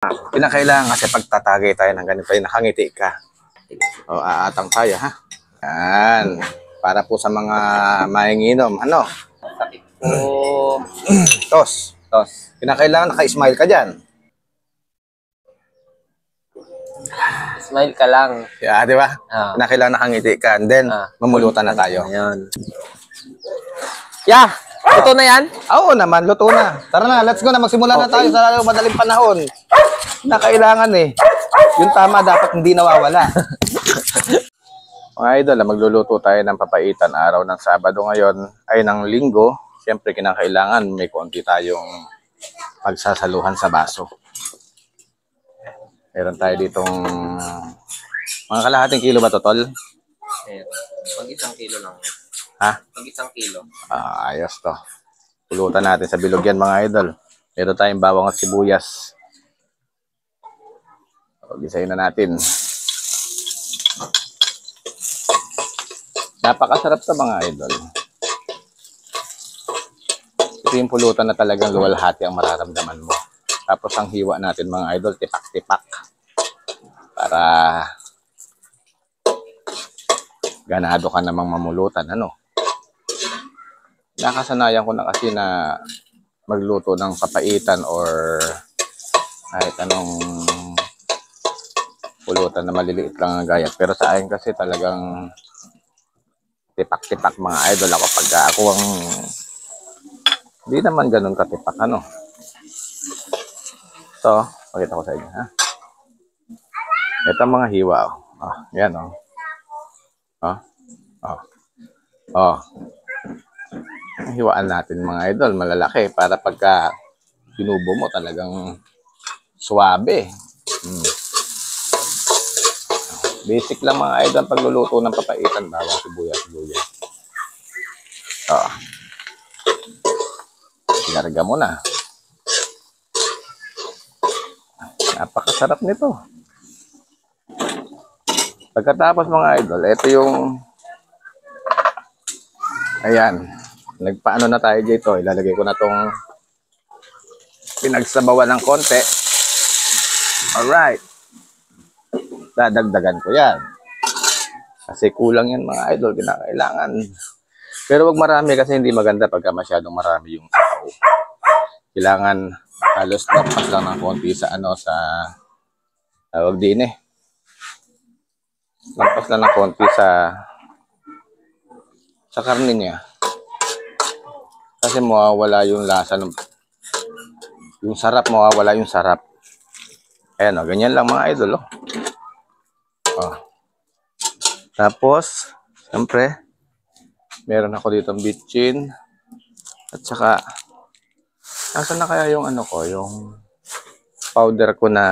Kinakailangan kasi pagtatagay tayo ng ganito ay nakangiti ka. O, aatang tayo, ha? Yan. Para po sa mga mahinginom. Ano? Sakit po. Tos. Tos. Kinakailangan naka-smile ka dyan. Smile ka lang. Yeah, di ba? Ah. Kinakailangan nakangiti ka. And then, mamulutan na tayo. Ayan. Yeah! Ito na yan? Oo naman, luto na. Tara na, let's go na. Magsimula na tayo sa madaling panahon. Kinakailangan eh. Yung tama dapat hindi nawawala. Mga idol, magluluto tayo ng papaitan araw ng Sabado ngayon ay ng Linggo. Siyempre kinakailangan may konti tayong pagsasaluhan sa baso. Meron tayo ditong mga kalahating kilo ba to, tol? Ayan. Pag isang kilo lang. Ha? Pag isang kilo. Ayos to. Pulutan natin sa bilog yan mga idol. Meron tayong bawang at sibuyas. Gisayin na natin. Napakasarap to mga idol. Ito yung pulutan na talagang luwalhati ang mararamdaman mo. Tapos ang hiwa natin mga idol, tipak-tipak. Para ganado ka namang mamulutan. Ano? Nakasanayan ko na kasi na magluto ng papaitan or kahit anong pulutan na maliliit lang ang gayat. Pero sa akin kasi talagang tipak-tipak mga idol ako pag ako ang hindi naman ganun katipak ano. So, pakita ko sa inyo ha. Ito mga hiwa oh. Yan oh. Hiwaan natin mga idol, malalaki para pagka binubo mo talagang suwabe. Basic lang mga idol pagluluto ng papaitan, bawang sibuyas. Larga mo na. Napakasarap nito. Pagkatapos mga idol, ito yung ayan. Nagpaano na tayo dito. Ilalagay ko na tong pinagsabawan ng konti. Alright. Dadagdagan ko yan. Kasi kulang yan mga idol. Kinakailangan. Pero wag marami kasi hindi maganda pagka masyadong marami yung sabaw. Kailangan halos lampas lang ng konti sa ano sa tawag din eh. Lampas lang ng konti sa karne niya. Kasi mawawala yung lasa ng yung sarap, mawawala yung sarap. Ayan o, ganyan lang mga idol oh. Tapos, siyempre, meron ako dito bitchin. At saka, nasan na kaya yung ano ko, yung powder ko na,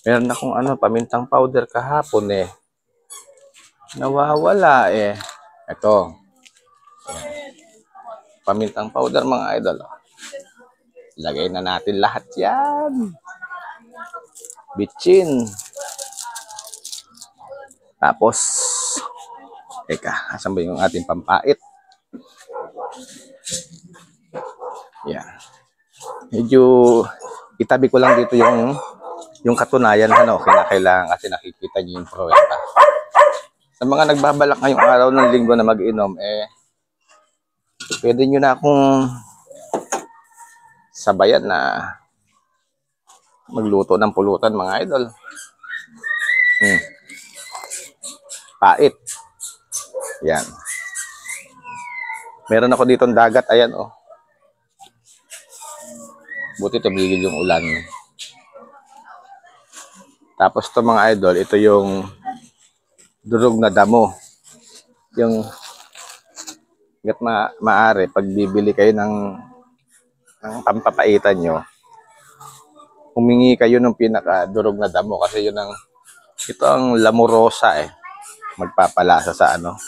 meron akong ano, pamintang powder kahapon eh. Nawawala eh. Ito. Pamintang powder mga idol. Lagay na natin lahat yan. Bitchin. Tapos, teka, asan ba yung ating pampait? Yan. Medyo itabi ko lang dito yung katunayan ano, kinakailangan kasi nakikita niyo yung pruweba. Sa mga nagbabalak ngayong araw ng Linggo na mag-inom, pwede nyo na akong sabayan na magluto ng pulutan mga idol. Pait. Yan. Meron ako ditong dagat. Ayan oh. Buti tumigil yung ulan. Tapos to mga idol, ito yung durog na damo. Yung maaari, pag bibili kayo ng pampapaitan nyo, humingi kayo ng pinaka-durog na damo kasi yun ang, ito ang lamorosa eh. Magpapalasa sa ano,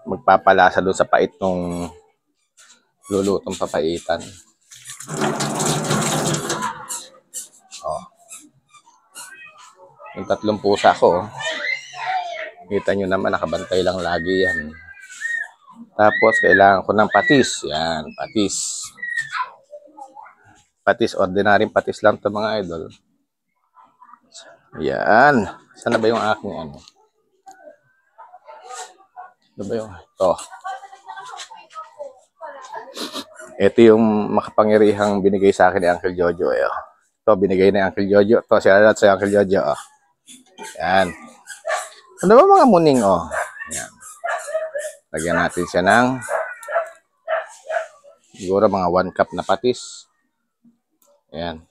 magpapalasa doon sa pait ng lulutong papaitan. Yung 3 pusa ko, kita nyo naman, nakabantay lang lagi yan. Tapos, kailangan ko ng patis. Yan, patis. Patis, ordinaryong patis lang to mga idol. Yan. Saan na ba yung aking ano? Ano ba yung ito? Ito yung makapangyarihang binigay sa akin ni Uncle Jojo. Eh. Ito, binigay na ni Uncle Jojo. Ito, siya sa Uncle Jojo. Oh. Yan. Ano ba mga muning? Oh. Yan. Lagyan natin siya ng siguro mga 1 cup na patis. Yan.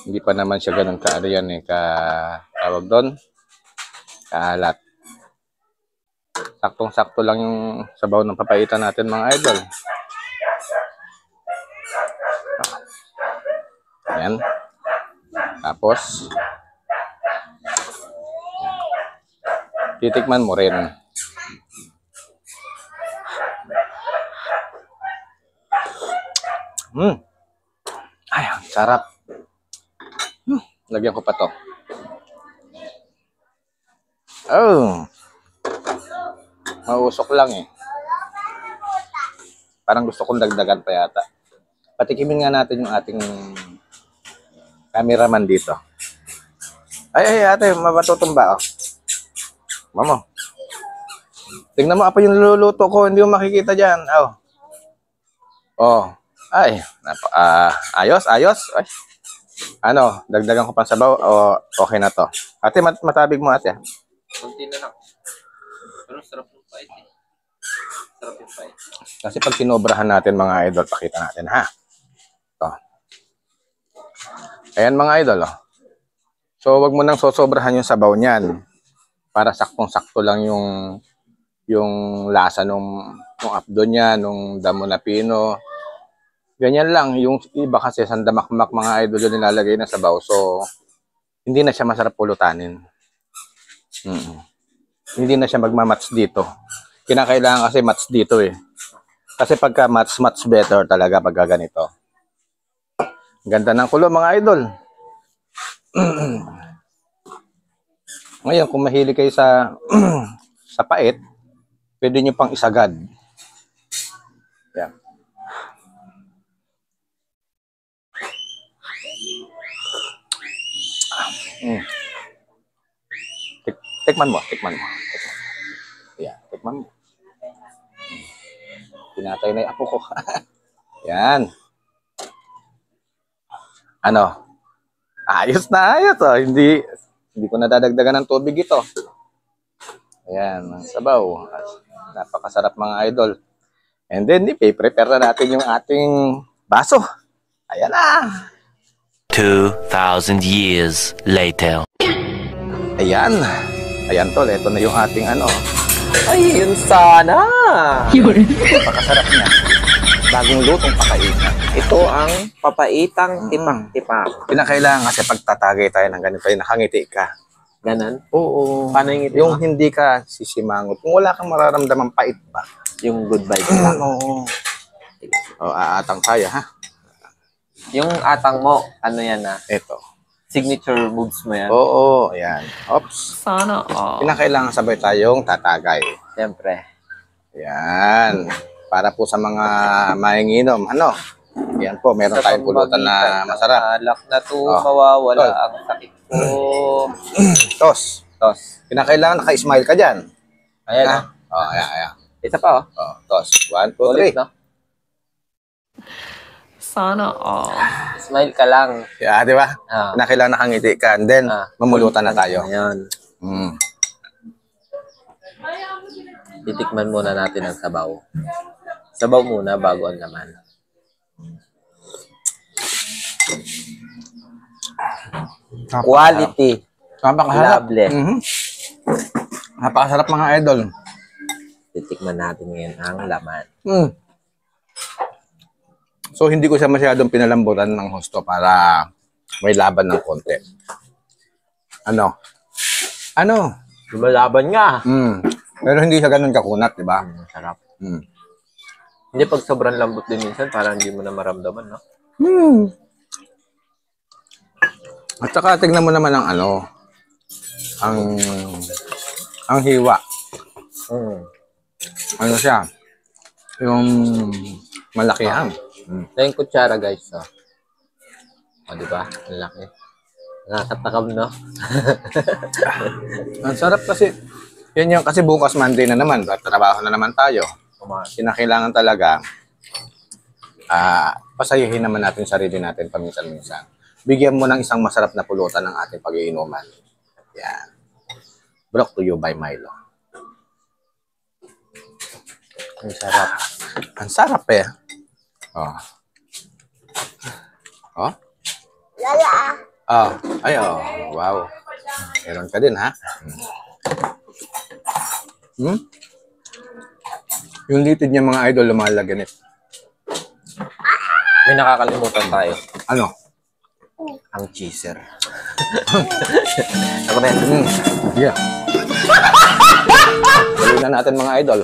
Hindi pa naman siya ganun ka-ano yan eh. Tawag doon. Kaalat. Saktong-sakto lang yung sabaw ng papaitan natin mga idol. Ayan. Tapos, titikman mo rin. Ay, ang sarap. Lagyan ko pa to. Oh. Mausok lang eh. Parang gusto kong dagdagan pa yata. Patikimin nga natin yung ating cameraman dito. Ay, ate, matutumba oh. Mamo. Tingnan mo apa yung niluluto ko, hindi mo makikita diyan. Oh. Oh. Ay, ayos. Ay. Ano, dagdagan ko pa sabaw o okay na to. Ate, matabig mo ate. Kunti na lang. Pero sarap ng pait eh. Sarap yung pait. Kasi pag sinobrahan natin mga idol, pakita natin ha. Ito. Ayan mga idol. Oh. So, wag mo nang sosobrahan yung sabaw niyan. Para saktong-sakto lang yung lasa nung abdo niya, nung damo na pino. Ganyan lang. Yung iba kasi sandamakmak mga idol yung nilalagay na sabaw. So, hindi na siya masarap pulutanin. Hindi na siya magmamatch dito. Kinakailangan kasi match dito eh. Kasi pagka match better talaga pagka ganito. Ganda ng kulo mga idol. Ngayon, kung mahilig kayo sa sa pait, pwede nyo pang isagad. Yan. Tikman mo. Yan, tikman mo. Pinatay na yung apo ko. Yan. Ano? Ayos na ayos. Oh. Hindi ko nadadagdagan ng tubig ito. Ayan, sabaw. Napakasarap mga idol. And then, i-prepare na natin yung ating baso. Ayan na. 2,000 years later. Ayan. Ayan tol, ito na yung ating ano. Ay, yun sana! Napakasarap niya. Bagong lutong pakaitan. Ito ang papaitang tipak-tipak. Pinakailangan kasi pagtatagay tayo ng ganito, nakangiti ka. Ganon? Oo. Paano yung Yung hindi ka sisimangot. Kung wala kang mararamdaman pait ba? Yung good vibes lang. Oo. O, aatang tayo ha. Yung atang mo, ano yan ah? Ito. Signature moves mo yan? Oo, ayan. Ops. Sana Pinakailangan sabay tayong tatagay. Siyempre. Ayan. Para po sa mga mahinginom. Ano? Ayan po, meron tayong pulutan na masarap. Alak na to, Oh. mawawala Tol. ang sakit ko. Tos. Tos. Pinakailangan naka-smile ka dyan. Ayan Ha? ah. Oh, ayan. Isa pa oh. Oh, tos. 1, 2, Ulit 3. no? Sana all. Smile ka lang. Yeah, di ba? Ah. Pinakailangan nakangiti ka. And then, mamulutan na tayo. Ayan. Mm. Titikman muna natin ang sabaw. Sabaw muna bago ang laman. Quality. Napakasarap. Lovely. Napakasarap mga idol. Titikman natin ngayon ang laman. So, hindi ko siya masyadong pinalambutan ng husto para may laban ng konti. Ano? Lumalaban nga. Pero hindi siya ganun kakunat, di ba? Sarap. Mm. Hindi pag sobrang lambot din minsan, parang hindi mo na maramdaman, no? At saka, tignan mo naman ang ano, ang hiwa. Ano siya? Yung malakihan. Ito yung kutsara, guys. Oh. O, diba? Ang laki. Nakakatakam, no? Ang sarap kasi. Yan yung, kasi bukas Monday na naman. Trabaho na naman tayo. Kinakailangan talaga, pasayahin naman natin sarili natin paminsan-minsan. Bigyan mo ng isang masarap na pulutan ng ating pag-iinuman. Yan. Brought to you by Milo. Ang sarap. Ang sarap eh. Oh. Oh? Lala. Oh. Ay, oh. Wow. Meron ka din, ha? Hmm? Yung litid niya mga idol, lumalaganit. May nakakalimutan tayo. Ano? Ang cheeser. Ako na yan. Yeah. Galing na natin mga idol.